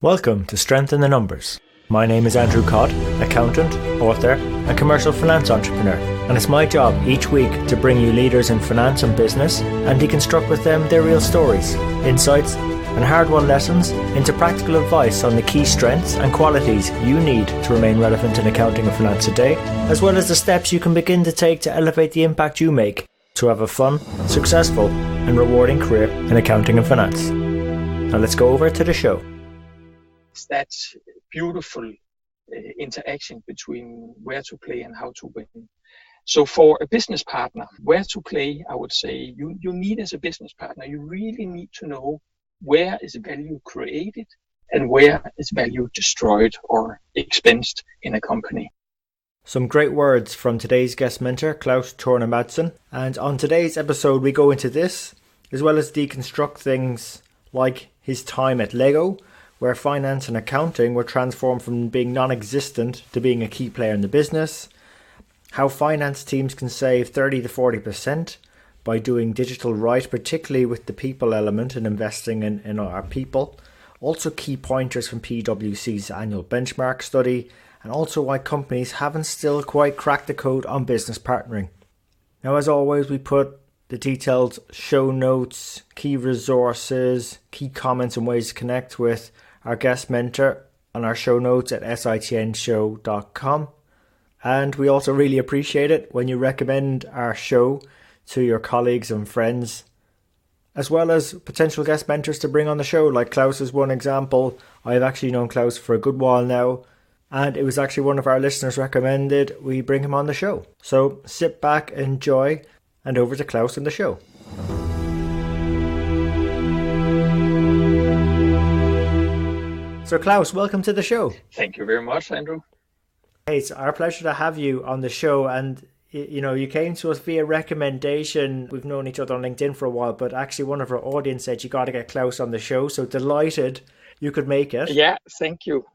Welcome to Strength in the Numbers. My name is Andrew Codd, accountant, author, and commercial finance entrepreneur, and it's my job each week to bring you leaders in finance and business and deconstruct with them their real stories, insights, and hard-won lessons into practical advice on the key strengths and qualities you need to remain relevant in accounting and finance today, as well as the steps you can begin to take to elevate the impact you make to have a fun, successful, and rewarding career in accounting and finance. Now let's go over to the show. That beautiful interaction between where to play and how to win. So for a business partner, where to play, I would say you need as a business partner, you really need to know where is value created and where is value destroyed or expensed in a company. Some great words from today's guest mentor, Claus Thorne Madsen. And on today's episode, we go into this, as well as deconstruct things like his time at Lego, where finance and accounting were transformed from being non-existent to being a key player in the business, how finance teams can save 30 to 40% by doing digital right, particularly with the people element and investing in our people, also key pointers from PwC's annual benchmark study, and also why companies haven't still quite cracked the code on business partnering. Now, as always, we put the detailed show notes, key resources, key comments and ways to connect with our guest mentor on our show notes at sitnshow.com. And we also really appreciate it when you recommend our show to your colleagues and friends, as well as potential guest mentors to bring on the show. Like Claus is one example. I've actually known Claus for a good while now, and it was actually one of our listeners recommended we bring him on the show. So sit back, enjoy, and over to Claus and the show. So Claus, welcome to the show. Thank you very much, Andrew. Hey, it's our pleasure to have you on the show. And, you know, you came to us via recommendation. We've known each other on LinkedIn for a while, but actually one of our audience said you got to get Claus on the show. So delighted you could make it. Yeah, thank you.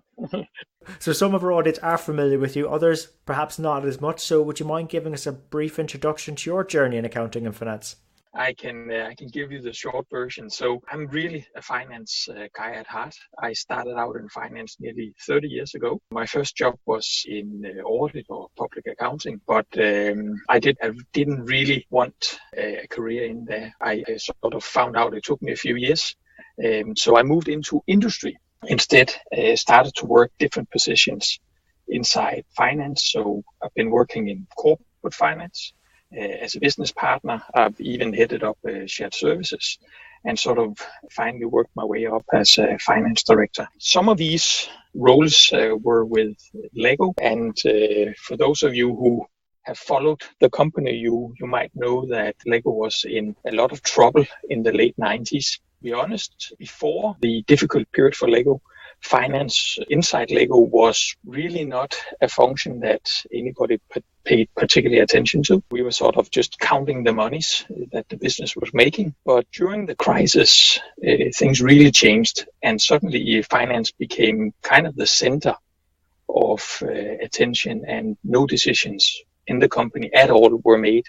So some of our audience are familiar with you, others perhaps not as much. So would you mind giving us a brief introduction to your journey in accounting and finance? I can give you the short version. So I'm really a finance guy at heart. I started out in finance nearly 30 years ago. My first job was in audit or public accounting, but I didn't really want a career in there. I sort of found out it took me a few years. So I moved into industry. Instead, started to work different positions inside finance. So I've been working in corporate finance. As a business partner, I've even headed up shared services and sort of finally worked my way up as a finance director. Some of these roles were with Lego, and for those of you who have followed the company, you might know that Lego was in a lot of trouble in the late 90s. To be honest, before the difficult period for Lego, finance inside Lego was really not a function that anybody paid particularly attention to. We were sort of just counting the monies that the business was making. But during the crisis, things really changed, and suddenly finance became kind of the center of attention, and no decisions in the company at all were made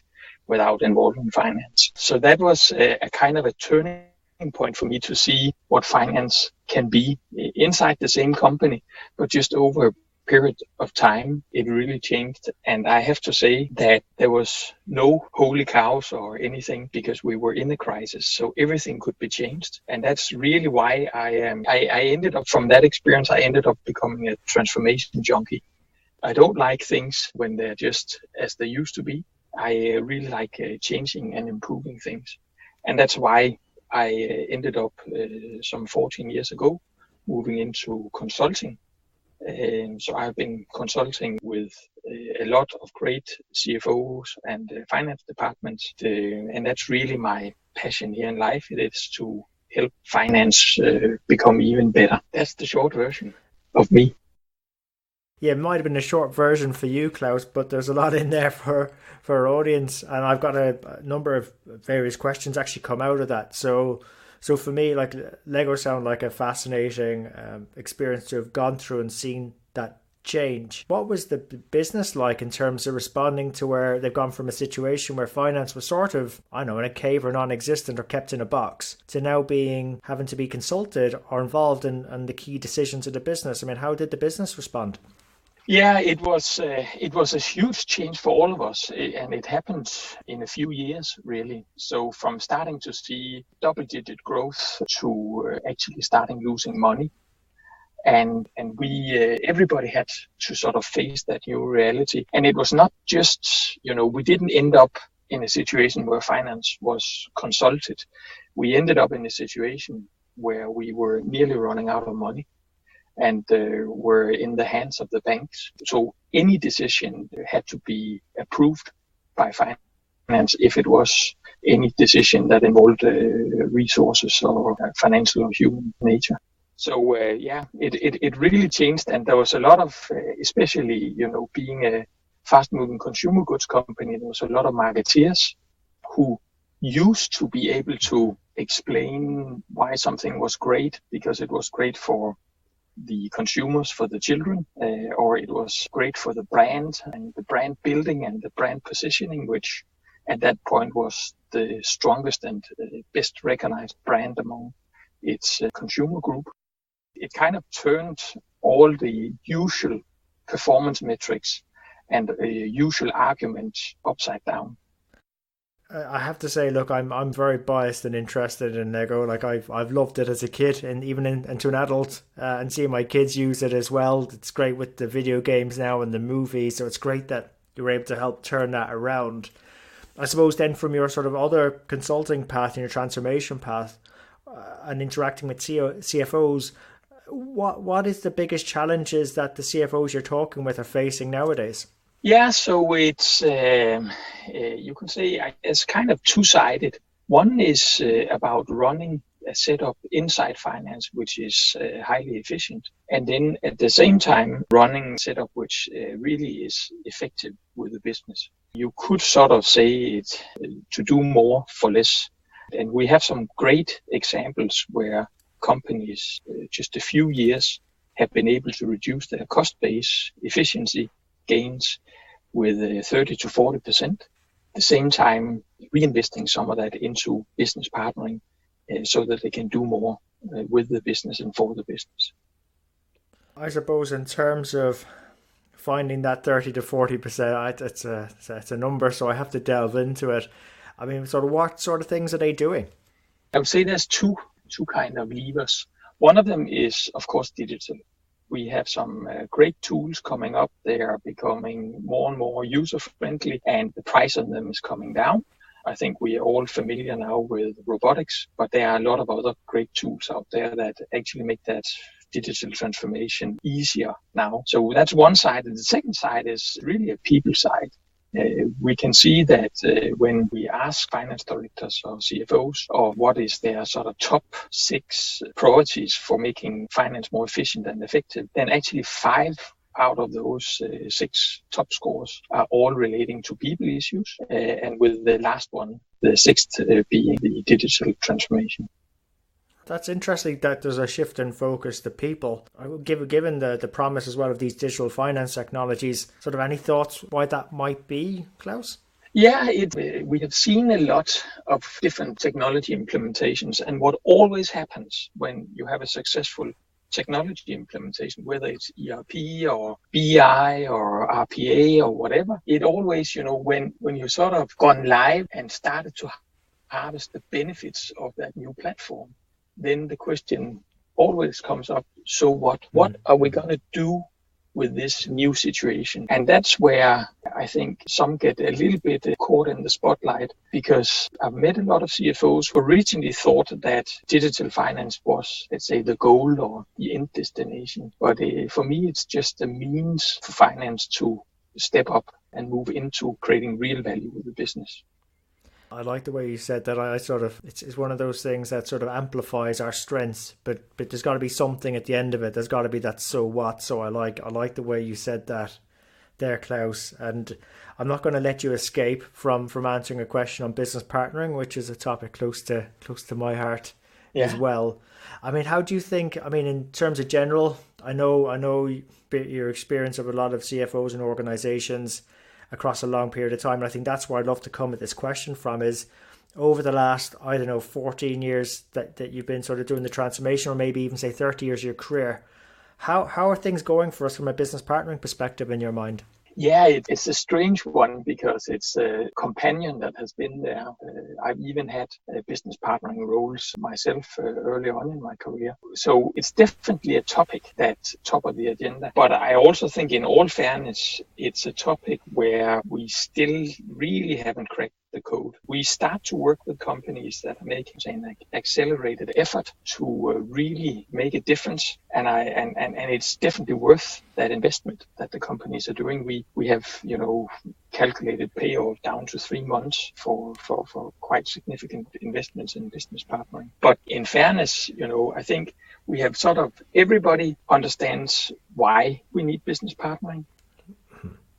without involving finance. So that was a kind of a turning point for me to see what finance can be inside the same company, but just over a period of time, it really changed. And I have to say that there was no holy cows or anything because we were in a crisis, so everything could be changed. And that's really why I ended up, from that experience, I ended up becoming a transformation junkie. I don't like things when they're just as they used to be. I really like changing and improving things. And that's why I ended up some 14 years ago moving into consulting. So I've been consulting with a lot of great CFOs and finance departments. And that's really my passion here in life. It is to help finance become even better. That's the short version of me. Yeah, it might have been a short version for you, Claus, but there's a lot in there for our audience, and I've got a number of various questions actually come out of that. So for me, like, Lego sound like a fascinating experience to have gone through and seen that change. What was the business like in terms of responding to where they've gone from a situation where finance was sort of, I don't know, in a cave or non-existent or kept in a box to now having to be consulted or involved in the key decisions of the business? I mean, how did the business respond? Yeah, it was a huge change for all of us, and it happened in a few years, really. So from starting to see double-digit growth to actually starting losing money, and we everybody had to sort of face that new reality. And it was not just, we didn't end up in a situation where finance was consulted. We ended up in a situation where we were nearly running out of money and were in the hands of the banks. So any decision had to be approved by finance if it was any decision that involved resources or financial or human nature. So it really changed, and there was a lot of, especially being a fast-moving consumer goods company, there was a lot of marketeers who used to be able to explain why something was great because it was great for the consumers, for the children, or it was great for the brand and the brand building and the brand positioning, which at that point was the strongest and best recognized brand among its consumer group. It kind of turned all the usual performance metrics and usual arguments upside down. I have to say, look, I'm very biased and interested in Lego. Like I've loved it as a kid, and even into an adult, and seeing my kids use it as well. It's great with the video games now and the movies, so it's great that you're able to help turn that around. I suppose then from your sort of other consulting path and your transformation path, and interacting with CFOs, what is the biggest challenges that the CFOs you're talking with are facing nowadays? Yeah, so it's, you can say it's kind of two-sided. One is about running a setup inside finance, which is highly efficient. And then at the same time, running a setup which really is effective with the business. You could sort of say it to do more for less. And we have some great examples where companies, just a few years, have been able to reduce their cost base, efficiency gains with 30 to 40%. At the same time, reinvesting some of that into business partnering so that they can do more with the business and for the business. I suppose in terms of finding that 30 to 40%, it's a number, so I have to delve into it. I mean, sort of what sort of things are they doing? I would say there's two kind of levers. One of them is, of course, digital. We have some great tools coming up. They are becoming more and more user-friendly, and the price on them is coming down. I think we are all familiar now with robotics, but there are a lot of other great tools out there that actually make that digital transformation easier now. So that's one side. And the second side is really a people side. We can see that when we ask finance directors or CFOs or what is their sort of top 6 priorities for making finance more efficient and effective, then actually 5 out of those 6 top scores are all relating to people issues, and with the last one, the 6th being the digital transformation. That's interesting that there's a shift in focus to people. Given the promise as well of these digital finance technologies, sort of any thoughts why that might be, Klaus? Yeah, we have seen a lot of different technology implementations, and what always happens when you have a successful technology implementation, whether it's ERP or BI or RPA or whatever, it always, when you sort of gone live and started to harvest the benefits of that new platform, then the question always comes up, so what? What are we going to do with this new situation? And that's where I think some get a little bit caught in the spotlight, because I've met a lot of CFOs who originally thought that digital finance was, let's say, the goal or the end destination. But for me, it's just a means for finance to step up and move into creating real value with the business. I like the way you said that. It's one of those things that sort of amplifies our strengths, but there's got to be something at the end of it. There's got to be that so what. So I like the way you said that there, Klaus. And I'm not going to let you escape from answering a question on business partnering, which is a topic close to my heart as well. I mean, how do you think, in terms of general I know your experience of a lot of CFOs and organizations across a long period of time. And I think that's where I'd love to come at this question from is, over the last, 14 years that you've been sort of doing the transformation, or maybe even say 30 years of your career, how are things going for us from a business partnering perspective in your mind? Yeah, it's a strange one because it's a companion that has been there. I've even had business partnering roles myself early on in my career. So it's definitely a topic that's top of the agenda. But I also think, in all fairness, it's a topic where we still really haven't cracked the code. We start to work with companies that are making an accelerated effort to really make a difference, and it's definitely worth that investment that the companies are doing. We have calculated payoff down to 3 months for quite significant investments in business partnering. But in fairness, I think we have sort of, everybody understands why we need business partnering.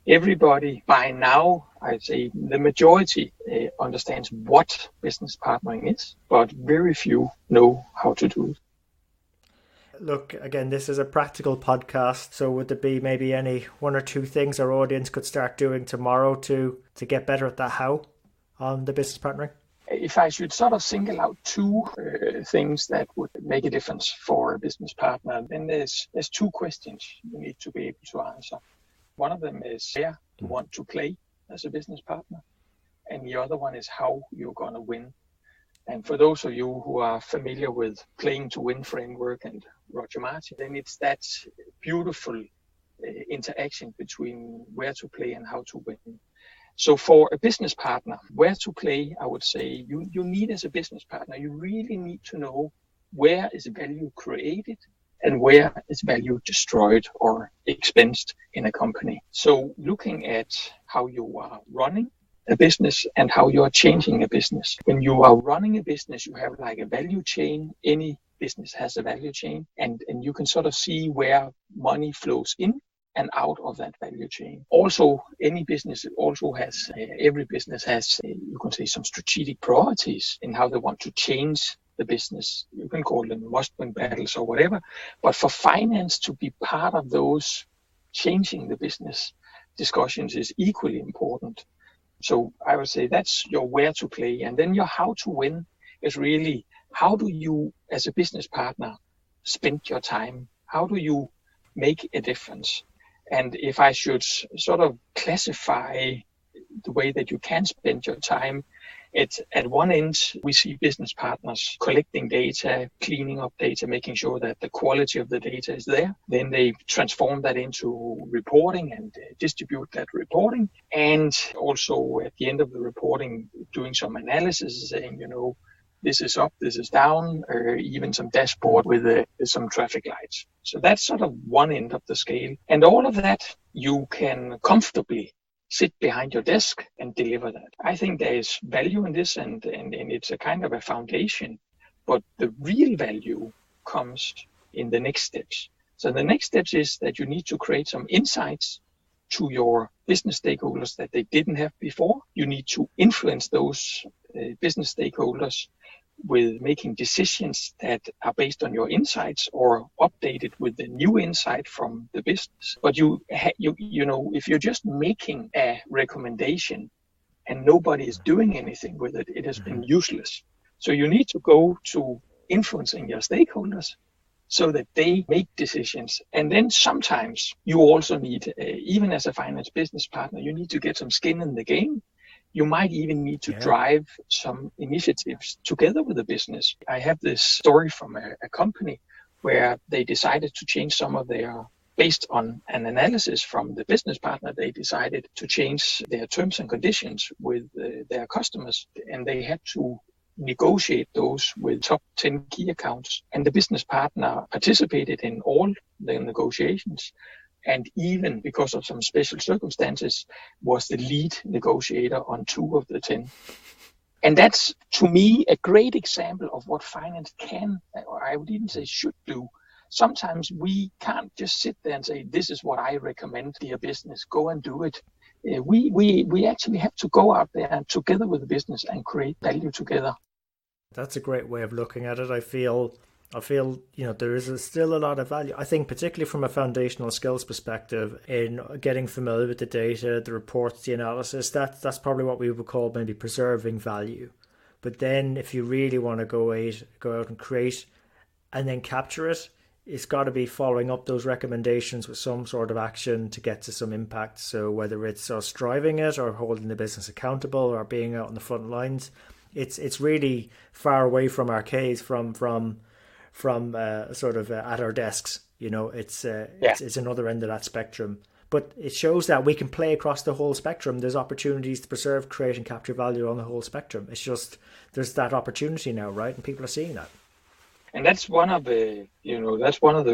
Everybody by now, I'd say the majority understands what business partnering is, but very few know how to do it. Look, again, this is a practical podcast, so would there be maybe any one or two things our audience could start doing tomorrow to get better at the how on the business partnering? If I should sort of single out two things that would make a difference for a business partner, then there's two questions you need to be able to answer. One of them is where you want to play as a business partner, and the other one is how you're going to win. And for those of you who are familiar with Playing to Win framework and Roger Martin, then it's that beautiful interaction between where to play and how to win. So for a business partner, where to play, I would say you need, as a business partner, you really need to know where is value created and where is value destroyed or expensed in a company. So looking at how you are running a business and how you are changing a business. When you are running a business, you have like a value chain. Any business has a value chain, and you can sort of see where money flows in and out of that value chain. Also, any business also has, every business has, you can say, some strategic priorities in how they want to change the business. You can call them must-win battles or whatever. But for finance to be part of those changing the business discussions is equally important. So I would say that's your where to play. And then your how to win is really, how do you, as a business partner, spend your time? How do you make a difference? And if I should sort of classify the way that you can spend your time, it's at one end, we see business partners collecting data, cleaning up data, making sure that the quality of the data is there. Then they transform that into reporting and distribute that reporting. And also at the end of the reporting, doing some analysis, saying, this is up, this is down, or even some dashboard with some traffic lights. So that's sort of one end of the scale. And all of that, you can comfortably sit behind your desk and deliver that. I think there is value in this, and it's a kind of a foundation. But the real value comes in the next steps. So the next steps is that you need to create some insights to your business stakeholders that they didn't have before. You need to influence those business stakeholders with making decisions that are based on your insights or updated with the new insight from the business. But if you're just making a recommendation and nobody is doing anything with it, it has been useless. So you need to go to influencing your stakeholders so that they make decisions. And then sometimes you also need, even as a finance business partner, you need to get some skin in the game. You might even need to drive some initiatives together with the business. I have this story from a company where they decided to change some of their, based on an analysis from the business partner, they decided to change their terms and conditions with their customers, and they had to negotiate those with top 10 key accounts. And the business partner participated in all the negotiations, and even because of some special circumstances, was the lead negotiator on 2 of the 10. And that's, to me, a great example of what finance can, or I would even say should do. Sometimes we can't just sit there and say, this is what I recommend, dear business, go and do it. We actually have to go out there and together with the business and create value together. That's a great way of looking at it. I feel I feel, there is still a lot of value. I think particularly from a foundational skills perspective in getting familiar with the data, the reports, the analysis, that's probably what we would call maybe preserving value. But then if you really want to go out and create and then capture it, it's got to be following up those recommendations with some sort of action to get to some impact. So whether it's us driving it or holding the business accountable or being out on the front lines, it's really far away from arcades, from sort of at our desks. It's another end of that spectrum. But it shows that we can play across the whole spectrum. There's opportunities to preserve, create, and capture value on the whole spectrum. It's just there's that opportunity now, right? And people are seeing that. And that's one of the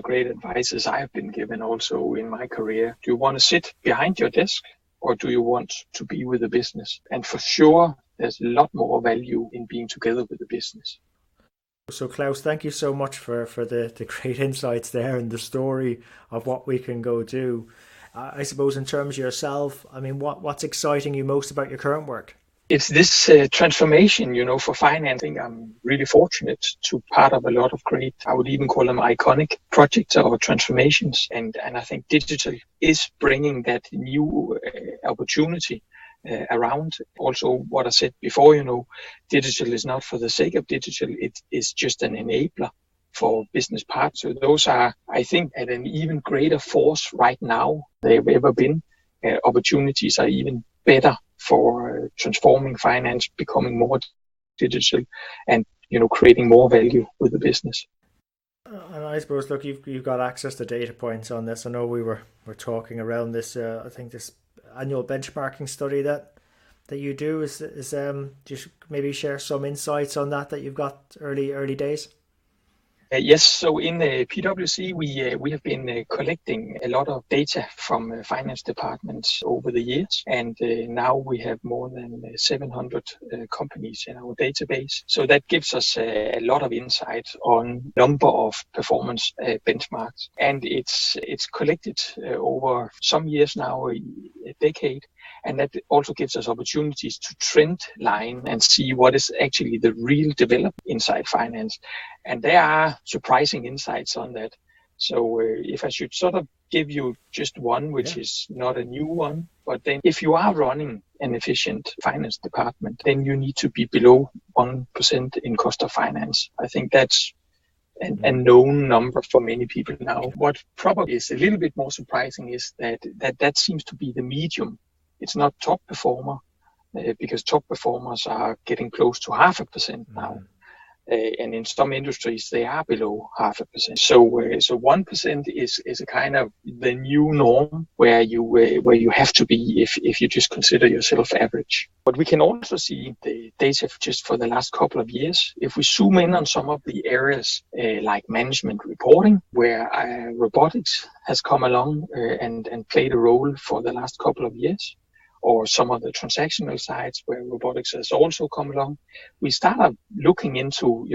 great advices I've been given also in my career. Do you want to sit behind your desk or do you want to be with the business? And for sure, there's a lot more value in being together with the business. So Claus, thank you so much for the great insights there and the story of what we can go do. I suppose in terms of yourself, I mean, what's exciting you most about your current work? It's this transformation, for financing. I'm really fortunate to part of a lot of great, I would even call them iconic projects or transformations. And I think digital is bringing that new opportunity around. Also, what I said before, digital is not for the sake of digital. It is just an enabler for business parts. So those are, I think, at an even greater force right now they've ever been. Opportunities are even better for transforming finance, becoming more digital, and creating more value with the business. And I suppose, look, you've got access to data points on this. I know we're talking around this. I think this annual benchmarking study that you do is just maybe share some insights on that you've got early days. Yes, so in PwC, we have been collecting a lot of data from finance departments over the years, and now we have more than 700 companies in our database. So that gives us a lot of insight on number of performance benchmarks, and it's collected over some years now, a decade. And that also gives us opportunities to trend line and see what is actually the real development inside finance. And there are surprising insights on that. So if I should sort of give you just one, which is not a new one, but then if you are running an efficient finance department, then you need to be below 1% in cost of finance. I think that's a known number for many people now. What probably is a little bit more surprising is that seems to be the medium. It's not top performer because top performers are getting close to 0.5% now. And in some industries, they are below 0.5%. So 1% is a kind of the new norm where you have to be if you just consider yourself average. But we can also see the data just for the last couple of years. If we zoom in on some of the areas like management reporting, where robotics has come along and played a role for the last couple of years, or some of the transactional sides where robotics has also come along, we started looking into,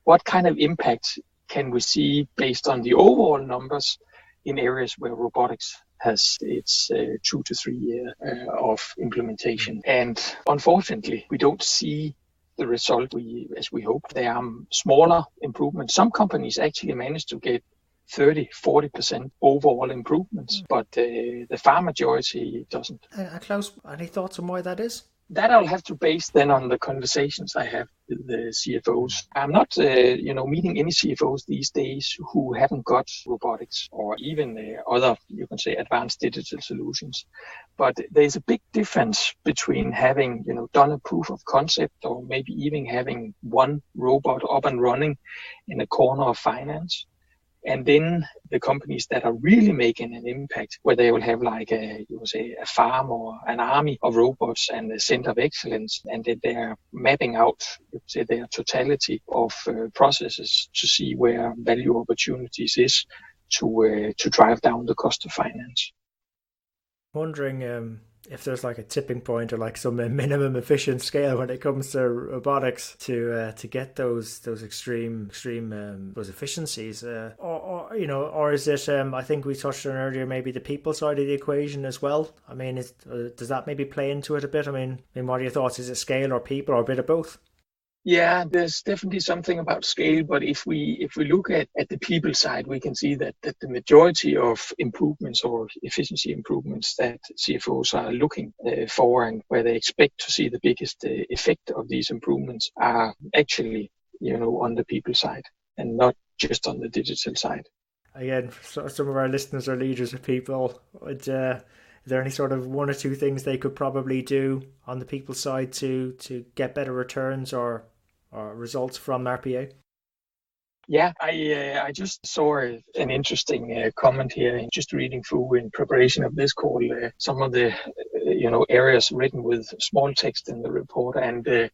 what kind of impact can we see based on the overall numbers in areas where robotics has its 2 to 3 years of implementation. And unfortunately, we don't see the result as we hoped. There are smaller improvements. Some companies actually managed to get 30-40% overall improvements, but the far majority doesn't. Claus, any thoughts on why that is? That I'll have to base then on the conversations I have with the CFOs. I'm not, meeting any CFOs these days who haven't got robotics or even other, you can say, advanced digital solutions. But there's a big difference between having, done a proof of concept or maybe even having one robot up and running in a corner of finance. And then the companies that are really making an impact, where they will have like a farm or an army of robots and a center of excellence, and then they're mapping out, their totality of processes to see where value opportunities is to drive down the cost of finance. Wondering if there's like a tipping point or like some minimum efficient scale when it comes to robotics to get those extreme those efficiencies, or is it? I think we touched on earlier maybe the people side of the equation as well. I mean, does that maybe play into it a bit? I mean, what are your thoughts? Is it scale or people or a bit of both? Yeah, there's definitely something about scale, but if we look at the people side, we can see that the majority of improvements or efficiency improvements that CFOs are looking for and where they expect to see the biggest effect of these improvements are actually, on the people side and not just on the digital side. Again, some of our listeners are leaders of people. Is there any sort of one or two things they could probably do on the people side to get better returns or results from RPA? Yeah, I just saw an interesting comment here, and just reading through in preparation of this call, some of the areas written with small text in the report, and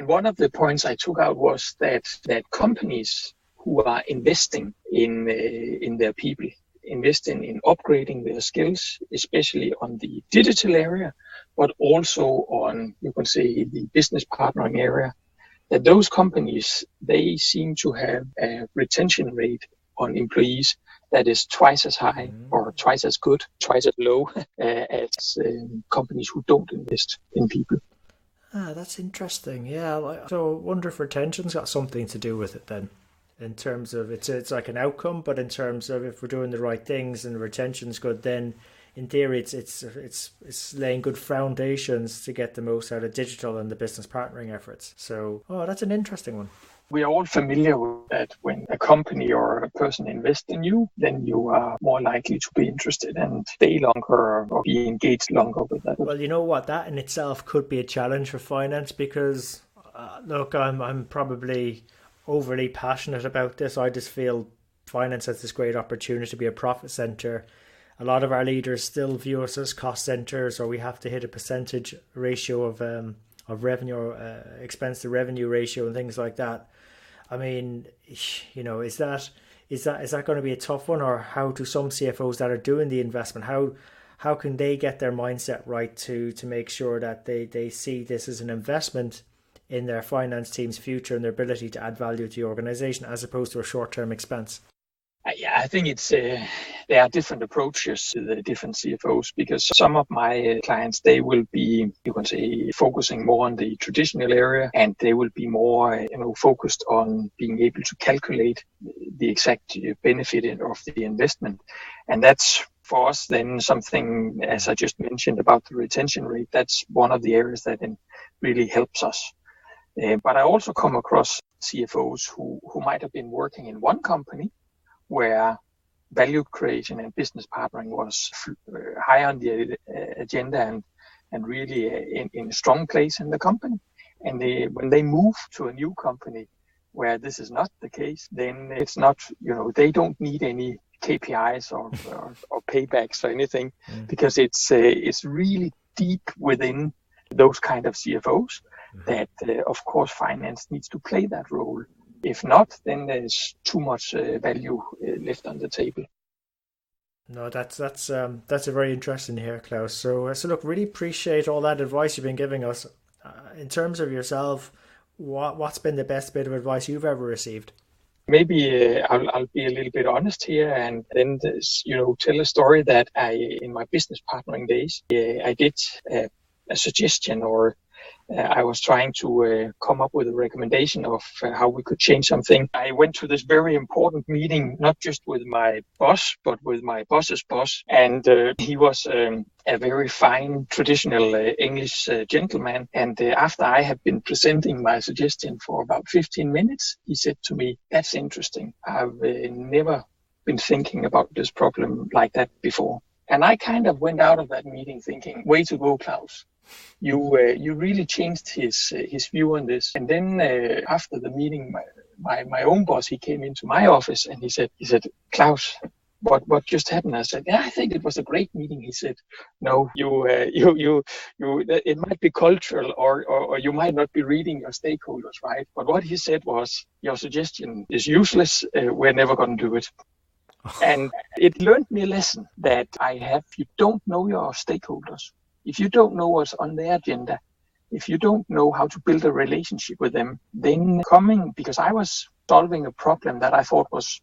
one of the points I took out was that companies who are investing in their people, investing in upgrading their skills, especially on the digital area, but also on, you can say, the business partnering area, that those companies, they seem to have a retention rate on employees that is twice as high or twice as good, twice as low as companies who don't invest in people. Ah, that's interesting. Yeah, so I wonder if retention's got something to do with it then. In terms of it's like an outcome, but in terms of if we're doing the right things and the retention's good, then in theory it's laying good foundations to get the most out of digital and the business partnering efforts. So, that's an interesting one. We are all familiar with that. When a company or a person invests in you, then you are more likely to be interested and stay longer or be engaged longer with that. Well, you know what? That in itself could be a challenge for finance because, look, I'm probably overly passionate about this. I just feel finance has this great opportunity to be a profit center. A lot of our leaders still view us as cost centers, or we have to hit a percentage ratio of revenue, or expense to revenue ratio, and things like that. I mean, is that going to be a tough one, or how do some CFOs that are doing the investment, how can they get their mindset right to make sure that they see this as an investment in their finance team's future and their ability to add value to the organization as opposed to a short-term expense? Yeah, I think there are different approaches to the different CFOs, because some of my clients, they will be, you can say, focusing more on the traditional area, and they will be more, focused on being able to calculate the exact benefit of the investment. And that's for us then something, as I just mentioned about the retention rate, that's one of the areas that really helps us. But I also come across CFOs who might have been working in one company where value creation and business partnering was high on the agenda and really in a strong place in the company. And when they move to a new company where this is not the case, then it's not, they don't need any KPIs or paybacks or anything, because it's really deep within those kind of CFOs that, of course, finance needs to play that role. If not, then there's too much value left on the table. No, that's a very interesting here, Claus. So look, really appreciate all that advice you've been giving us. In terms of yourself, what's been the best bit of advice you've ever received? Maybe I'll be a little bit honest here, and then tell a story that in my business partnering days, I did a suggestion, or I was trying to come up with a recommendation of how we could change something. I went to this very important meeting, not just with my boss, but with my boss's boss. And he was a very fine, traditional English gentleman. And after I had been presenting my suggestion for about 15 minutes, he said to me, "That's interesting. I've never been thinking about this problem like that before." And I kind of went out of that meeting thinking, way to go, Claus. You really changed his view on this. And then after the meeting, my own boss, he came into my office and he said, "Claus, what just happened?" I said, "Yeah, I think it was a great meeting." He said, "No, you it might be cultural, or you might not be reading your stakeholders right. But what he said was, your suggestion is useless. We're never going to do it." And it learned me a lesson that if you don't know your stakeholders, if you don't know what's on their agenda, if you don't know how to build a relationship with them, then because I was solving a problem that I thought was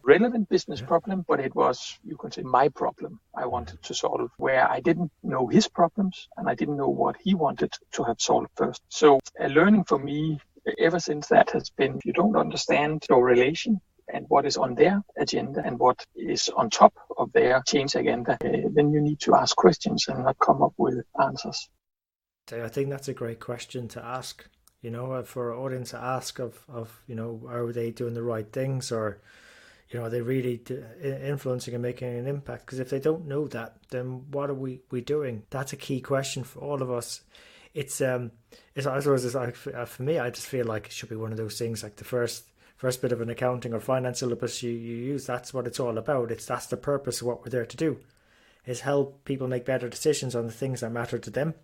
relevant business problem, but it was, you could say, my problem I wanted to solve, where I didn't know his problems and I didn't know what he wanted to have solved first. So a learning for me ever since that has been, if you don't understand your relation and what is on their agenda and what is on top of their change agenda, then you need to ask questions and not come up with answers. I think that's a great question to ask, for our audience to ask of, are they doing the right things, or, are they really influencing and making an impact? Because if they don't know that, then what are we doing? That's a key question for all of us. It's I suppose it's like, for me, I just feel like it should be one of those things, like the first bit of an accounting or finance syllabus you use. That's what it's all about. That's the purpose of what we're there to do, is help people make better decisions on the things that matter to them.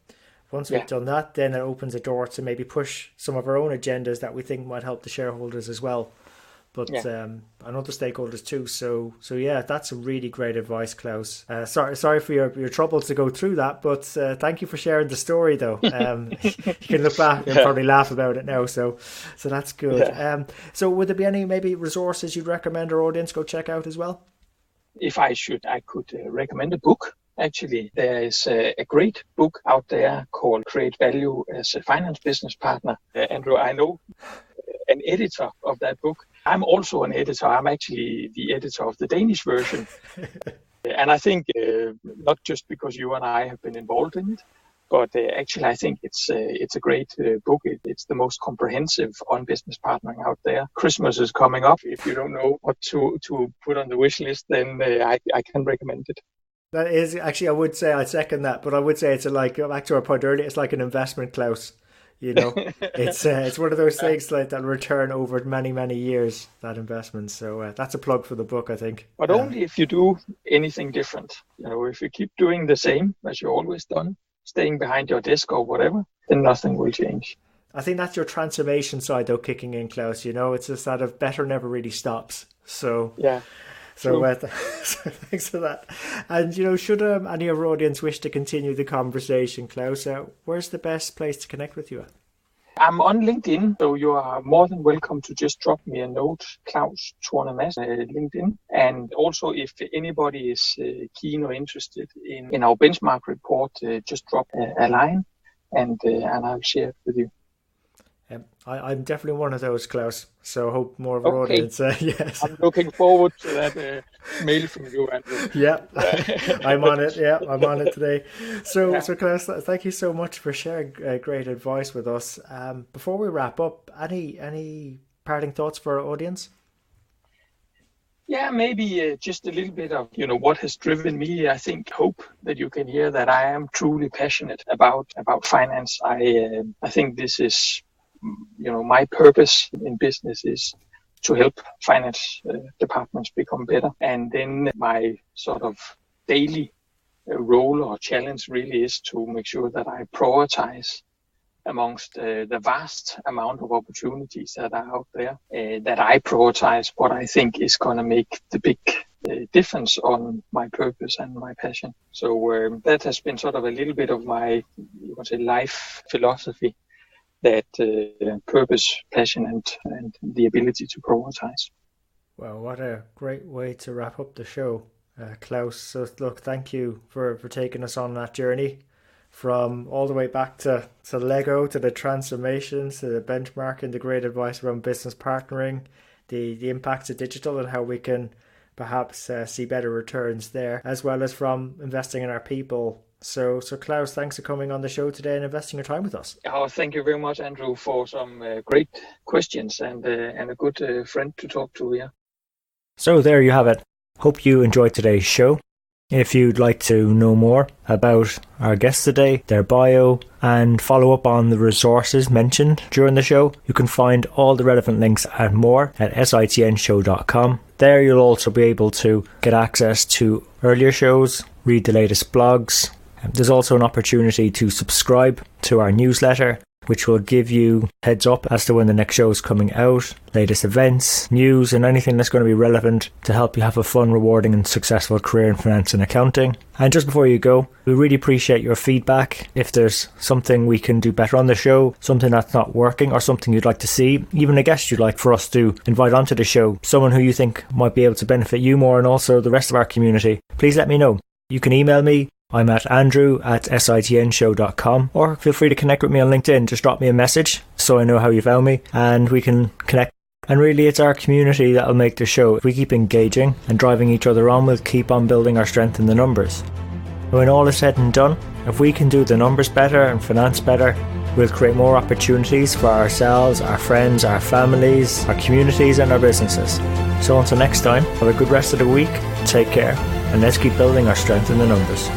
Once we've done that, then it opens a door to maybe push some of our own agendas that we think might help the shareholders as well, but and other stakeholders too. So yeah, that's a really great advice, Claus. Sorry for your troubles to go through that, but thank you for sharing the story though. You can look back and probably laugh about it now, so that's good. So would there be any maybe resources you'd recommend our audience go check out as well? If I could recommend a book. Actually, there is a great book out there called Create Value as a Finance Business Partner. Andrew, I know an editor of that book. I'm also an editor. I'm actually the editor of the Danish version. And I think not just because you and I have been involved in it, but actually I think it's a great book. It's the most comprehensive on business partnering out there. Christmas is coming up. If you don't know what to put on the wish list, then I can recommend it. That is actually, I would say I second that, but I would say it's like, back to our point earlier, it's like an investment, Claus. It's one of those things like that return over many, many years, that investment. So that's a plug for the book, I think. But only if you do anything different. If you keep doing the same as you've always done, staying behind your desk or whatever, then nothing will change. I think that's your transformation side though kicking in, Claus. It's just that of better never really stops. So yeah. So thanks for that. And, should any of our audience wish to continue the conversation, Claus, where's the best place to connect with you at? I'm on LinkedIn, so you are more than welcome to just drop me a note, Claus Thorne Madsen, LinkedIn. And also, if anybody is keen or interested in our benchmark report, just drop a line and I'll share it with you. I'm definitely one of those, Claus. So I hope more of our audience. Yes, I'm looking forward to that mail from you, Andrew. Yeah, I'm on it. Yeah, I'm on it today. So Claus, thank you so much for sharing great advice with us. Before we wrap up, any parting thoughts for our audience? Yeah, maybe just a little bit of what has driven me. I hope that you can hear that I am truly passionate about finance. I think this is. My purpose in business is to help finance departments become better. And then my sort of daily role or challenge really is to make sure that I prioritize amongst the vast amount of opportunities that are out there, that I prioritize what I think is going to make the big difference on my purpose and my passion. So that has been sort of a little bit of my, life philosophy. That purpose, passion, and the ability to prioritize. Well, what a great way to wrap up the show, Claus. So look, thank you for taking us on that journey from all the way back to Lego, to the transformations, to the benchmarking, the great advice around business partnering, the impacts of digital and how we can perhaps see better returns there, as well as from investing in our people. So Claus, thanks for coming on the show today and investing your time with us. Oh, thank you very much, Andrew, for some great questions and a good friend to talk to here. So there you have it. Hope you enjoyed today's show. If you'd like to know more about our guests today, their bio, and follow up on the resources mentioned during the show, you can find all the relevant links and more at sitnshow.com. There you'll also be able to get access to earlier shows, read the latest blogs. There's also an opportunity to subscribe to our newsletter, which will give you heads up as to when the next show is coming out, latest events, news, and anything that's going to be relevant to help you have a fun, rewarding and successful career in finance and accounting. And just before you go, we really appreciate your feedback. If there's something we can do better on the show, something that's not working, or something you'd like to see, even a guest you'd like for us to invite onto the show, someone who you think might be able to benefit you more and also the rest of our community, please let me know. You can email me I'm at andrew@sitnshow.com, or feel free to connect with me on LinkedIn. Just drop me a message so I know how you found me and we can connect. And really, it's our community that'll make the show. If we keep engaging and driving each other on, we'll keep on building our strength in the numbers. When all is said and done, if we can do the numbers better and finance better, we'll create more opportunities for ourselves, our friends, our families, our communities and our businesses. So until next time, have a good rest of the week, take care, and let's keep building our strength in the numbers.